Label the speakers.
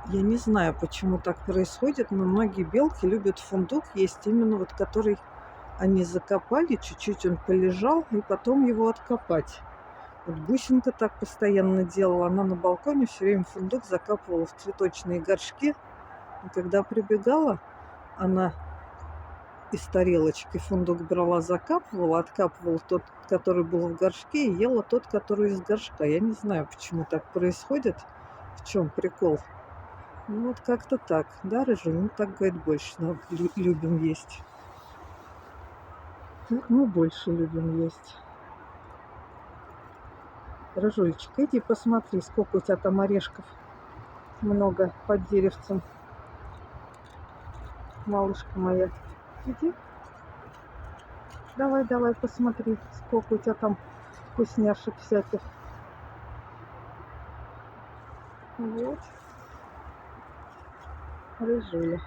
Speaker 1: Я не знаю, почему так происходит, но многие белки любят фундук есть именно вот который они закопали, чуть-чуть он полежал, и потом его откопать. Вот бусинка так постоянно делала. Она на балконе все время фундук закапывала в цветочные горшки. И когда прибегала, она из тарелочки фундук брала, закапывала, откапывала тот, который был в горшке, и ела тот, который из горшка. Я не знаю, почему так происходит, в чем прикол. Ну вот как-то так. Да, Рыжий? Ну так, говорит, больше любим есть. Так мы больше любим есть. Рыжулечка, иди посмотри, сколько у тебя там орешков много под деревцем. Малышка моя. Иди, давай, давай, посмотри, сколько у тебя там вкусняшек всяких. Вот, Рыжуля.